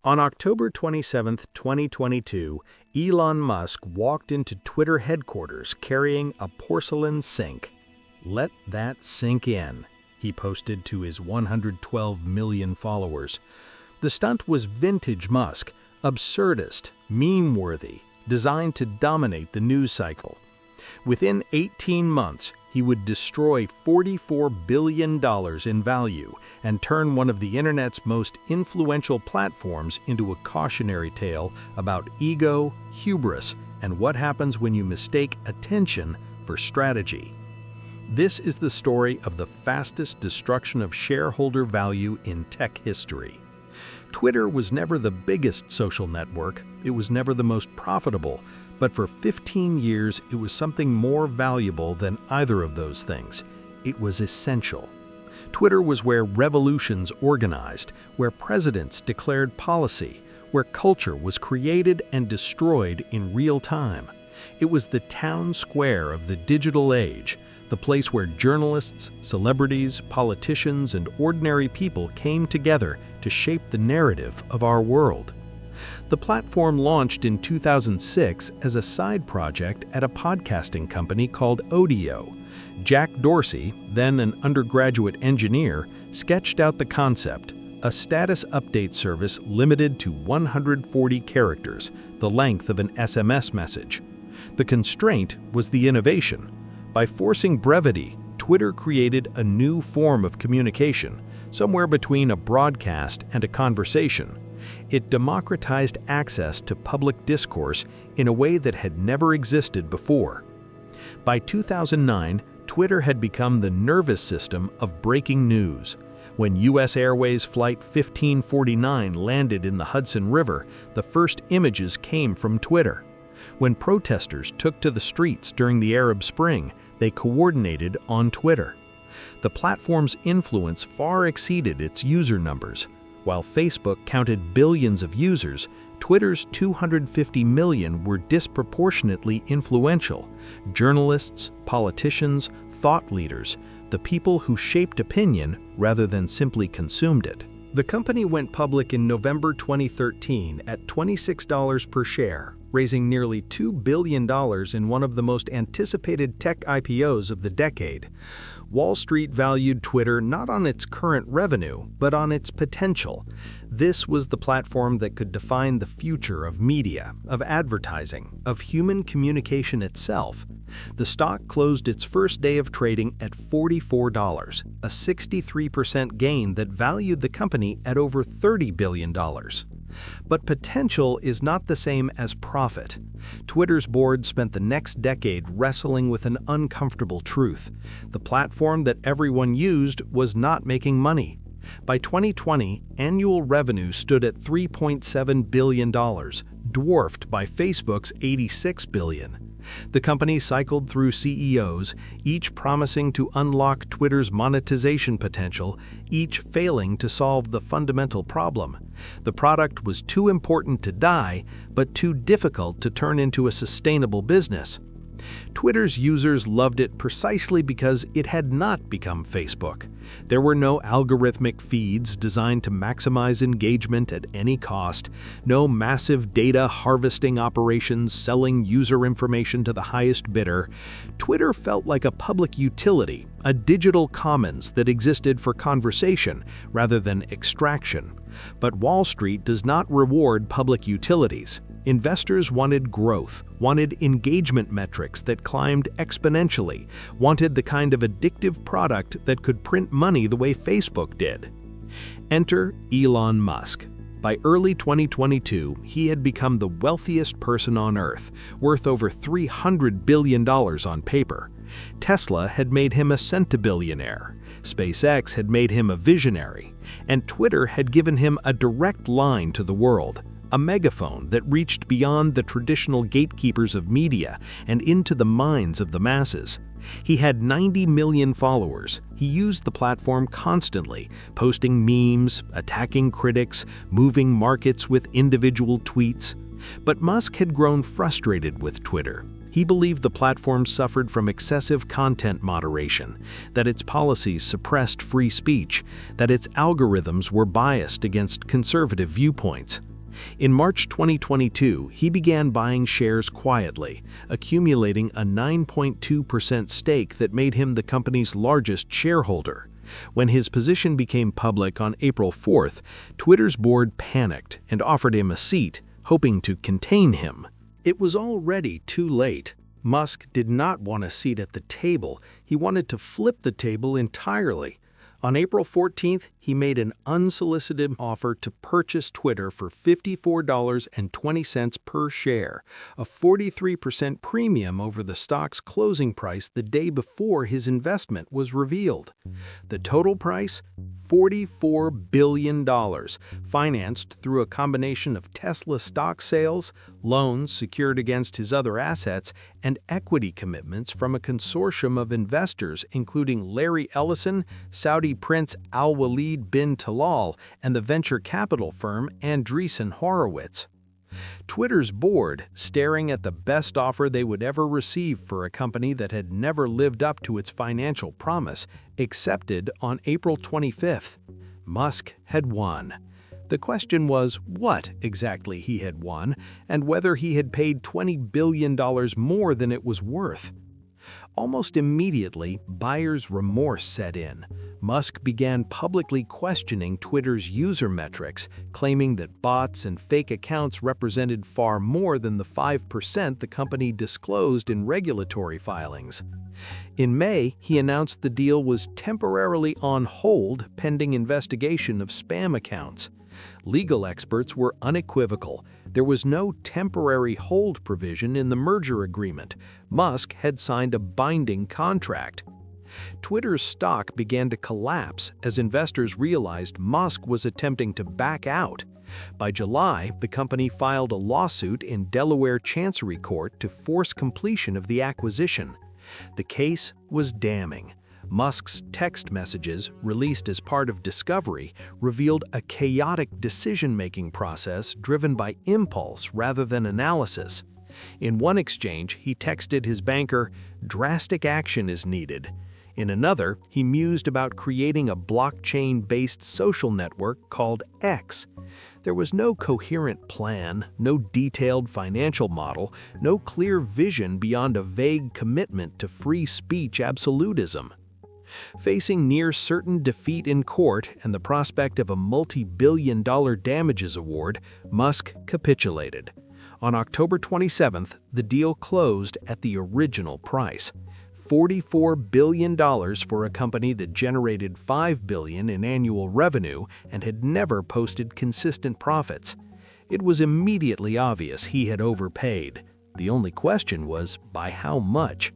On October 27, 2022, Elon Musk walked into Twitter headquarters carrying a porcelain sink. "Let that sink in," he posted to his 112 million followers. The stunt was vintage Musk, absurdist, meme-worthy, designed to dominate the news cycle. Within 18 months, he would destroy $44 billion in value and turn one of the internet's most influential platforms into a cautionary tale about ego, hubris, and what happens when you mistake attention for strategy. This is the story of the fastest destruction of shareholder value in tech history. Twitter was never the biggest social network, it was never the most profitable, but for 15 years it was something more valuable than either of those things. It was essential. Twitter was where revolutions organized, where presidents declared policy, where culture was created and destroyed in real time. It was the town square of the digital age, the place where journalists, celebrities, politicians, and ordinary people came together to shape the narrative of our world. The platform launched in 2006 as a side project at a podcasting company called Odeo. Jack Dorsey, then an undergraduate engineer, sketched out the concept, a status update service limited to 140 characters, the length of an SMS message. The constraint was the innovation. By forcing brevity, Twitter created a new form of communication, somewhere between a broadcast and a conversation. It democratized access to public discourse in a way that had never existed before. By 2009, Twitter had become the nervous system of breaking news. When U.S. Airways Flight 1549 landed in the Hudson River, the first images came from Twitter. When protesters took to the streets during the Arab Spring, they coordinated on Twitter. The platform's influence far exceeded its user numbers. While Facebook counted billions of users, Twitter's 250 million were disproportionately influential. Journalists, politicians, thought leaders, the people who shaped opinion rather than simply consumed it. The company went public in November 2013 at $26 per share, raising nearly $2 billion in one of the most anticipated tech IPOs of the decade. Wall Street valued Twitter not on its current revenue, but on its potential. This was the platform that could define the future of media, of advertising, of human communication itself. The stock closed its first day of trading at $44, a 63% gain that valued the company at over $30 billion. But potential is not the same as profit. Twitter's board spent the next decade wrestling with an uncomfortable truth. The platform that everyone used was not making money. By 2020, annual revenue stood at $3.7 billion, dwarfed by Facebook's $86 billion. The company cycled through CEOs, each promising to unlock Twitter's monetization potential, each failing to solve the fundamental problem. The product was too important to die, but too difficult to turn into a sustainable business. Twitter's users loved it precisely because it had not become Facebook. There were no algorithmic feeds designed to maximize engagement at any cost, no massive data harvesting operations selling user information to the highest bidder. Twitter felt like a public utility, a digital commons that existed for conversation rather than extraction. But Wall Street does not reward public utilities. Investors wanted growth, wanted engagement metrics that climbed exponentially, wanted the kind of addictive product that could print money the way Facebook did. Enter Elon Musk. By early 2022, he had become the wealthiest person on Earth, worth over $300 billion on paper. Tesla had made him a centibillionaire. SpaceX had made him a visionary. And Twitter had given him a direct line to the world. A megaphone that reached beyond the traditional gatekeepers of media and into the minds of the masses. He had 90 million followers. He used the platform constantly, posting memes, attacking critics, moving markets with individual tweets. But Musk had grown frustrated with Twitter. He believed the platform suffered from excessive content moderation, that its policies suppressed free speech, that its algorithms were biased against conservative viewpoints. In March 2022, he began buying shares quietly, accumulating a 9.2% stake that made him the company's largest shareholder. When his position became public on April 4th, Twitter's board panicked and offered him a seat, hoping to contain him. It was already too late. Musk did not want a seat at the table. He wanted to flip the table entirely. On April 14th, he made an unsolicited offer to purchase Twitter for $54.20 per share, a 43% premium over the stock's closing price the day before his investment was revealed. The total price? $44 billion, financed through a combination of Tesla stock sales, loans secured against his other assets, and equity commitments from a consortium of investors including Larry Ellison, Saudi Prince Al-Walid bin Talal, and the venture capital firm Andreessen Horowitz. Twitter's board, staring at the best offer they would ever receive for a company that had never lived up to its financial promise, accepted on April 25th. Musk had won. The question was what exactly he had won and whether he had paid $20 billion more than it was worth. Almost immediately, buyer's remorse set in. Musk began publicly questioning Twitter's user metrics, claiming that bots and fake accounts represented far more than the 5% the company disclosed in regulatory filings. In May, he announced the deal was temporarily on hold pending investigation of spam accounts. Legal experts were unequivocal. There was no temporary hold provision in the merger agreement. Musk had signed a binding contract. Twitter's stock began to collapse as investors realized Musk was attempting to back out. By July, the company filed a lawsuit in Delaware Chancery Court to force completion of the acquisition. The case was damning. Musk's text messages, released as part of discovery, revealed a chaotic decision-making process driven by impulse rather than analysis. In one exchange, he texted his banker, "Drastic action is needed." In another, he mused about creating a blockchain-based social network called X. There was no coherent plan, no detailed financial model, no clear vision beyond a vague commitment to free speech absolutism. Facing near-certain defeat in court and the prospect of a multi-billion-dollar damages award, Musk capitulated. On October 27th, the deal closed at the original price. $44 billion for a company that generated $5 billion in annual revenue and had never posted consistent profits. It was immediately obvious he had overpaid. The only question was, by how much?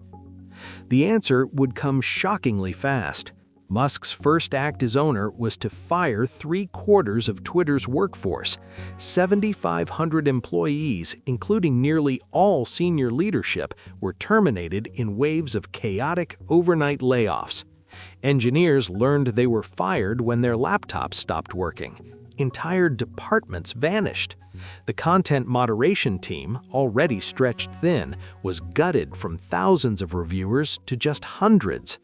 The answer would come shockingly fast. Musk's first act as owner was to fire 3/4 of Twitter's workforce. 7,500 employees, including nearly all senior leadership, were terminated in waves of chaotic overnight layoffs. Engineers learned they were fired when their laptops stopped working. Entire departments vanished. The content moderation team, already stretched thin, was gutted from thousands of reviewers to just hundreds.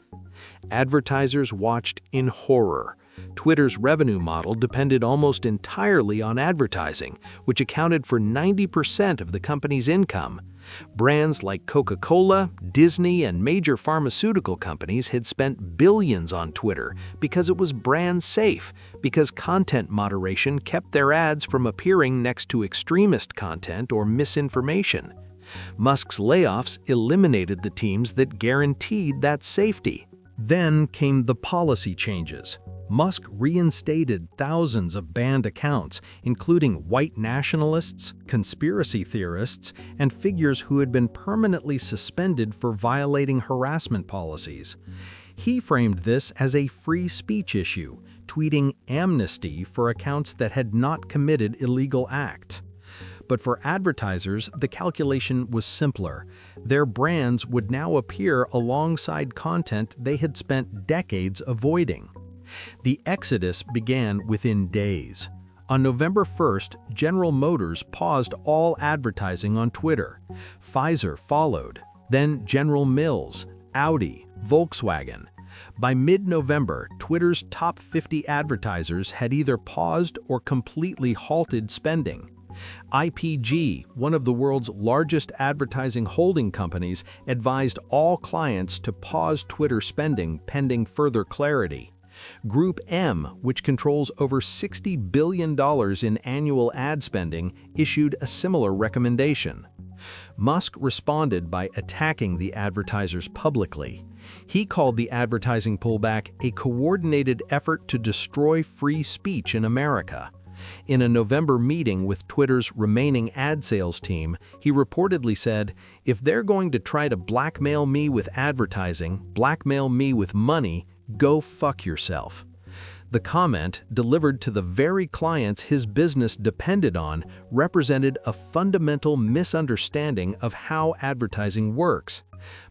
Advertisers watched in horror. Twitter's revenue model depended almost entirely on advertising, which accounted for 90% of the company's income. Brands like Coca-Cola, Disney, and major pharmaceutical companies had spent billions on Twitter because it was brand safe, because content moderation kept their ads from appearing next to extremist content or misinformation. Musk's layoffs eliminated the teams that guaranteed that safety. Then came the policy changes. Musk reinstated thousands of banned accounts, including white nationalists, conspiracy theorists, and figures who had been permanently suspended for violating harassment policies. He framed this as a free speech issue, tweeting amnesty for accounts that had not committed illegal acts. But for advertisers, the calculation was simpler. Their brands would now appear alongside content they had spent decades avoiding. The exodus began within days. On November 1st, General Motors paused all advertising on Twitter. Pfizer followed, then General Mills, Audi, Volkswagen. By mid-November, Twitter's top 50 advertisers had either paused or completely halted spending. IPG, one of the world's largest advertising holding companies, advised all clients to pause Twitter spending pending further clarity. Group M, which controls over $60 billion in annual ad spending, issued a similar recommendation. Musk responded by attacking the advertisers publicly. He called the advertising pullback a coordinated effort to destroy free speech in America. In a November meeting with Twitter's remaining ad sales team, he reportedly said, "If they're going to try to blackmail me with advertising, blackmail me with money, go fuck yourself." The comment, delivered to the very clients his business depended on, represented a fundamental misunderstanding of how advertising works.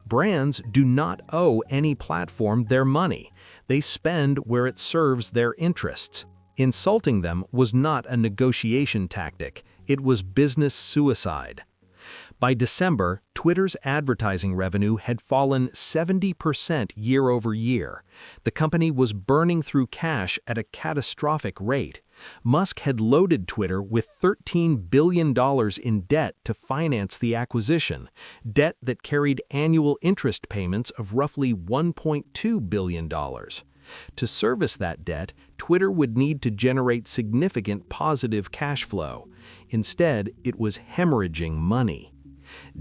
Brands do not owe any platform their money. They spend where it serves their interests. Insulting them was not a negotiation tactic. It was business suicide. By December, Twitter's advertising revenue had fallen 70% year over year. The company was burning through cash at a catastrophic rate. Musk had loaded Twitter with $13 billion in debt to finance the acquisition, debt that carried annual interest payments of roughly $1.2 billion. To service that debt, Twitter would need to generate significant positive cash flow. Instead, it was hemorrhaging money.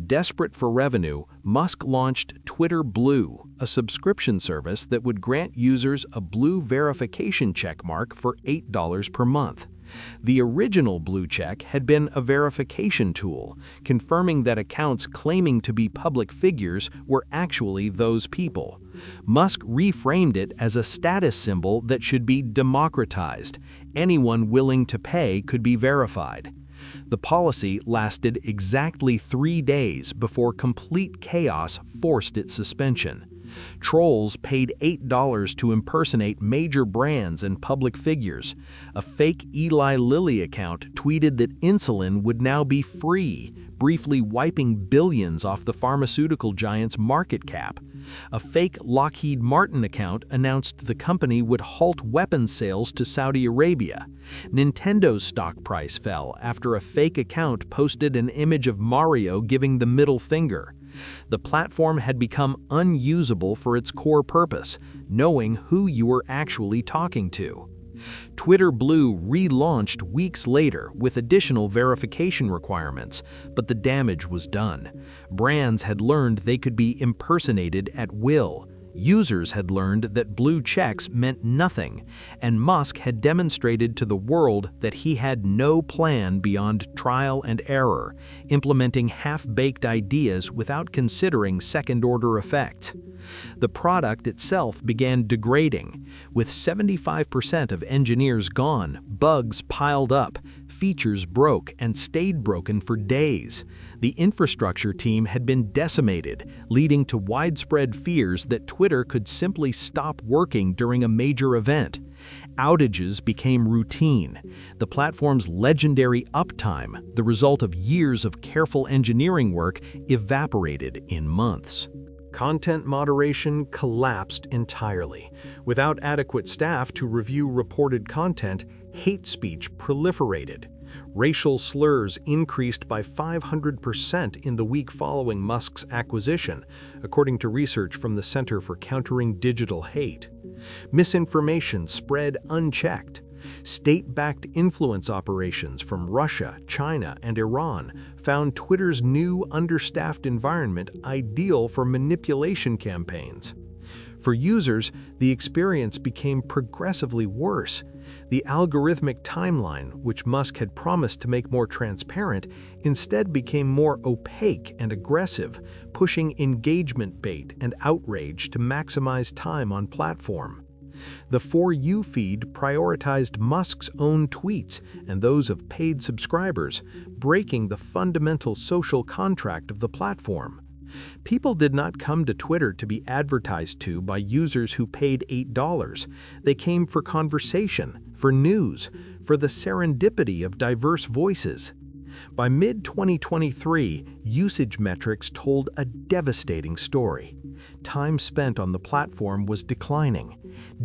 Desperate for revenue, Musk launched Twitter Blue, a subscription service that would grant users a blue verification checkmark for $8 per month. The original blue check had been a verification tool, confirming that accounts claiming to be public figures were actually those people. Musk reframed it as a status symbol that should be democratized. Anyone willing to pay could be verified. The policy lasted exactly 3 days before complete chaos forced its suspension. Trolls paid $8 to impersonate major brands and public figures. A fake Eli Lilly account tweeted that insulin would now be free, briefly wiping billions off the pharmaceutical giant's market cap. A fake Lockheed Martin account announced the company would halt weapons sales to Saudi Arabia. Nintendo's stock price fell after a fake account posted an image of Mario giving the middle finger. The platform had become unusable for its core purpose, knowing who you were actually talking to. Twitter Blue relaunched weeks later with additional verification requirements, but the damage was done. Brands had learned they could be impersonated at will. Users had learned that blue checks meant nothing, and Musk had demonstrated to the world that he had no plan beyond trial and error, implementing half-baked ideas without considering second-order effects. The product itself began degrading. With 75% of engineers gone, bugs piled up, features broke and stayed broken for days. The infrastructure team had been decimated, leading to widespread fears that Twitter could simply stop working during a major event. Outages became routine. The platform's legendary uptime, the result of years of careful engineering work, evaporated in months. Content moderation collapsed entirely. Without adequate staff to review reported content, hate speech proliferated. Racial slurs increased by 500% in the week following Musk's acquisition, according to research from the Center for Countering Digital Hate. Misinformation spread unchecked. State-backed influence operations from Russia, China, and Iran found Twitter's new understaffed environment ideal for manipulation campaigns. For users, the experience became progressively worse. The algorithmic timeline, which Musk had promised to make more transparent, instead became more opaque and aggressive, pushing engagement bait and outrage to maximize time on platform. The For You feed prioritized Musk's own tweets and those of paid subscribers, breaking the fundamental social contract of the platform. People did not come to Twitter to be advertised to by users who paid $8. They came for conversation, for news, for the serendipity of diverse voices. By mid-2023, usage metrics told a devastating story. Time spent on the platform was declining.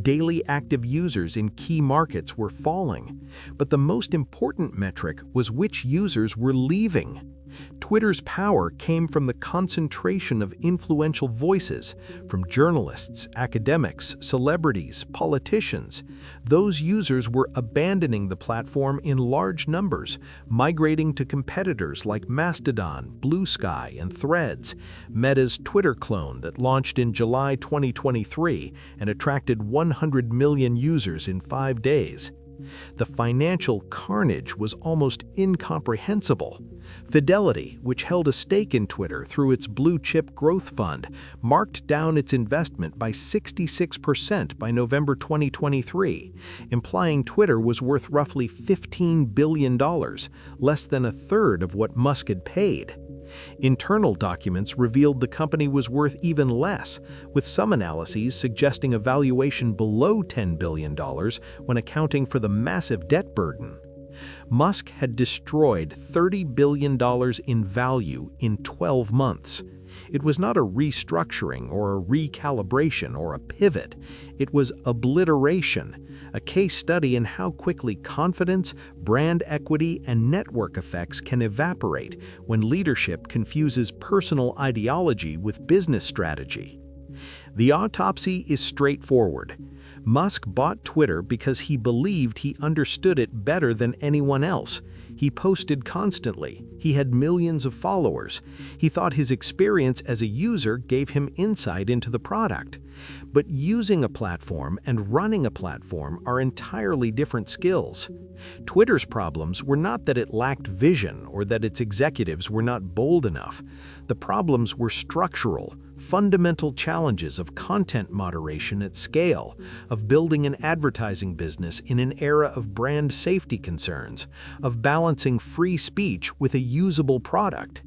Daily active users in key markets were falling. But the most important metric was which users were leaving. Twitter's power came from the concentration of influential voices, from journalists, academics, celebrities, politicians. Those users were abandoning the platform in large numbers, migrating to competitors like Mastodon, Blue Sky, and Threads, Meta's Twitter clone that launched in July 2023 and attracted 100 million users in 5 days. The financial carnage was almost incomprehensible. Fidelity, which held a stake in Twitter through its blue-chip growth fund, marked down its investment by 66% by November 2023, implying Twitter was worth roughly $15 billion, less than a third of what Musk had paid. Internal documents revealed the company was worth even less, with some analyses suggesting a valuation below $10 billion when accounting for the massive debt burden. Musk had destroyed $30 billion in value in 12 months. It was not a restructuring or a recalibration or a pivot. It was obliteration, a case study in how quickly confidence, brand equity, and network effects can evaporate when leadership confuses personal ideology with business strategy. The autopsy is straightforward. Musk bought Twitter because he believed he understood it better than anyone else. He posted constantly. He had millions of followers. He thought his experience as a user gave him insight into the product. But using a platform and running a platform are entirely different skills. Twitter's problems were not that it lacked vision or that its executives were not bold enough. The problems were structural, fundamental challenges of content moderation at scale, of building an advertising business in an era of brand safety concerns, of balancing free speech with a usable product.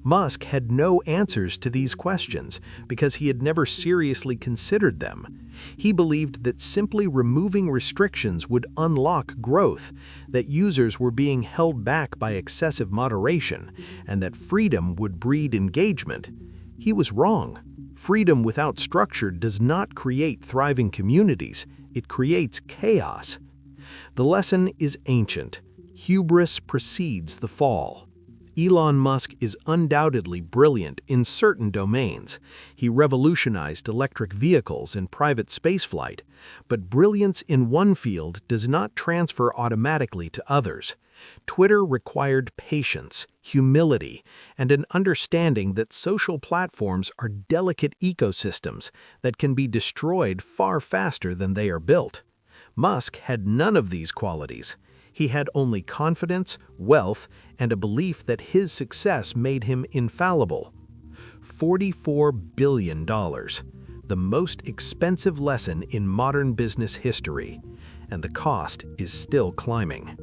Musk had no answers to these questions because he had never seriously considered them. He believed that simply removing restrictions would unlock growth, that users were being held back by excessive moderation, and that freedom would breed engagement. He was wrong. Freedom without structure does not create thriving communities. It creates chaos. The lesson is ancient. Hubris precedes the fall. Elon Musk is undoubtedly brilliant in certain domains. He revolutionized electric vehicles and private spaceflight, but brilliance in one field does not transfer automatically to others. Twitter required patience, humility, and an understanding that social platforms are delicate ecosystems that can be destroyed far faster than they are built. Musk had none of these qualities. He had only confidence, wealth, and a belief that his success made him infallible. $44 billion, the most expensive lesson in modern business history, and the cost is still climbing.